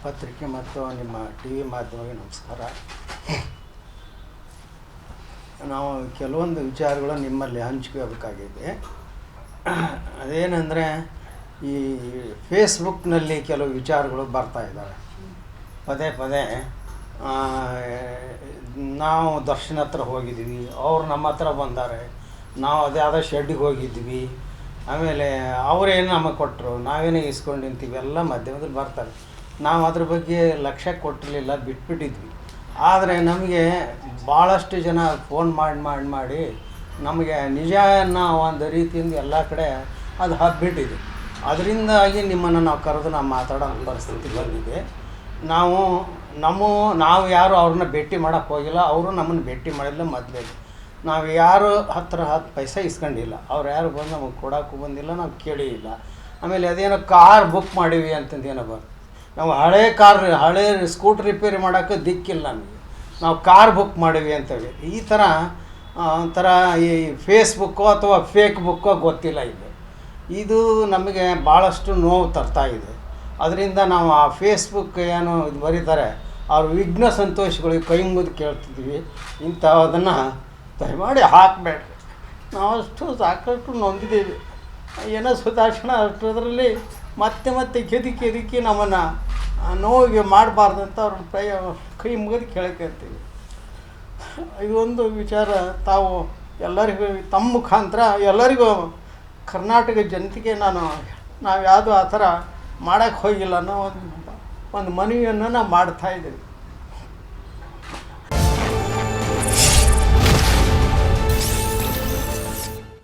ಪತ್ರಿಕೆ ಮತ್ತು ನಿಮ್ಮ ಟಿ ವಿ ಮಾಧ್ಯಮಕ್ಕೆ ನಮಸ್ಕಾರ. ನಾವು ಕೆಲವೊಂದು ವಿಚಾರಗಳು ನಿಮ್ಮಲ್ಲಿ ಹಂಚ್ಕೋಬೇಕಾಗಿದೆ. ಅದೇನೆಂದರೆ, ಈ ಫೇಸ್ಬುಕ್ನಲ್ಲಿ ಕೆಲವು ವಿಚಾರಗಳು ಬರ್ತಾಯಿದ್ದಾವೆ ಪದೇ ಪದೇ. ನಾವು ದರ್ಶನ ಹತ್ರ ಹೋಗಿದ್ವಿ, ಅವ್ರು ನಮ್ಮ ಹತ್ರ ಬಂದಾರೆ, ನಾವು ಅದ್ಯಾವುದೋ ಶೆಡ್ಡಿಗೆ ಹೋಗಿದ್ವಿ, ಆಮೇಲೆ ಅವರೇನು ನಮಗೆ ಕೊಟ್ಟರು, ನಾವೇನೇ ಇಸ್ಕೊಂಡು ನಿಂತೀವಿ, ಎಲ್ಲ ಮಾಧ್ಯಮದಲ್ಲಿ ಬರ್ತಾರೆ. ನಾವು ಅದ್ರ ಬಗ್ಗೆ ಲಕ್ಷ್ಯ ಕೊಟ್ಟಿರಲಿಲ್ಲ, ಬಿಟ್ಬಿಟ್ಟಿದ್ವಿ. ಆದರೆ ನಮಗೆ ಭಾಳಷ್ಟು ಜನ ಫೋನ್ ಮಾಡಿ ನಮಗೆ ನಿಜ ಅನ್ನೋ ಒಂದು ರೀತಿಯಿಂದ ಎಲ್ಲ ಕಡೆ ಅದು ಹಬ್ಬಿಟ್ಟಿದೆ. ಅದರಿಂದಾಗಿ ನಿಮ್ಮನ್ನು ನಾವು ಕರೆದು ನಾವು ಮಾತಾಡೋ ಪರಿಸ್ಥಿತಿ ಬಂದಿದೆ. ನಾವು ಯಾರು ಅವ್ರನ್ನ ಭೇಟಿ ಮಾಡೋಕ್ಕೆ ಹೋಗಿಲ್ಲ, ಅವರು ನಮ್ಮನ್ನು ಭೇಟಿ ಮಾಡಿಲ್ಲ. ಮೊದಲೇ ನಾವು ಯಾರು ಹತ್ರ 10 ಪೈಸೆ ಇಸ್ಕೊಂಡಿಲ್ಲ, ಅವ್ರು ಯಾರು ಬಂದು ನಮಗೆ ಕೊಡೋಕ್ಕೂ ಬಂದಿಲ್ಲ, ನಾವು ಕೇಳಿ ಇಲ್ಲ. ಆಮೇಲೆ ಅದೇನೋ ಕಾರ್ ಬುಕ್ ಮಾಡೀವಿ ಅಂತಂದು ಏನೋ ಬರ್ತದೆ. ನಾವು ಹಳೆ ಸ್ಕೂಟ್ರ್ ರಿಪೇರಿ ಮಾಡೋಕ್ಕೆ ದಿಕ್ಕಿಲ್ಲ ನಮಗೆ, ನಾವು ಕಾರ್ ಬುಕ್ ಮಾಡೀವಿ ಅಂತೇಳಿ ಈ ಥರ ಒಂಥರ ಈ ಫೇಸ್ಬುಕ್ಕೋ ಅಥವಾ ಫೇಕ್ ಬುಕ್ಕೋ ಗೊತ್ತಿಲ್ಲ. ಇದು ನಮಗೆ ಭಾಳಷ್ಟು ನೋವು ತರ್ತಾಯಿದೆ. ಅದರಿಂದ ನಾವು ಆ ಫೇಸ್ಬುಕ್ ಏನು ಇದು ಬರೀತಾರೆ, ಅವ್ರ ವಿಘ್ನ ಸಂತೋಷಗಳಿಗೆ ಕೈ ಮುಗಿದು ಕೇಳ್ತಿದ್ವಿ, ಇಂಥದನ್ನು ದಯಮಾಡಿ ಹಾಕಬೇಡ್ರಿ. ನಾವು ಸಾಕಷ್ಟು ನೊಂದಿದ್ದೀವಿ. ಏನೋ ಸುಧಾರಿಸೋಣ ಅಷ್ಟರಲ್ಲಿ ಮತ್ತೆ ಕೆದಕಿ ನಮ್ಮನ್ನು ನೋವಿಗೆ ಮಾಡಬಾರ್ದು ಅಂತ ಅವ್ರ ಕೈ ಮುಗಿದು ಕೇಳ್ಕೊಳ್ತೀವಿ. ಇದೊಂದು ವಿಚಾರ ತಾವು ಎಲ್ಲರಿಗೂ ತಮ್ಮ ಮುಖಾಂತರ ಎಲ್ಲರಿಗೂ ಕರ್ನಾಟಕ ಜನತೆಗೆ ನಾವು ಯಾವುದೂ ಆ ಥರ ಮಾಡೋಕ್ಕೆ ಹೋಗಿಲ್ಲ ಅನ್ನೋ ಒಂದು ಮನವಿಯನ್ನು ನಾವು ಮಾಡ್ತಾಯಿದ್ದೀವಿ.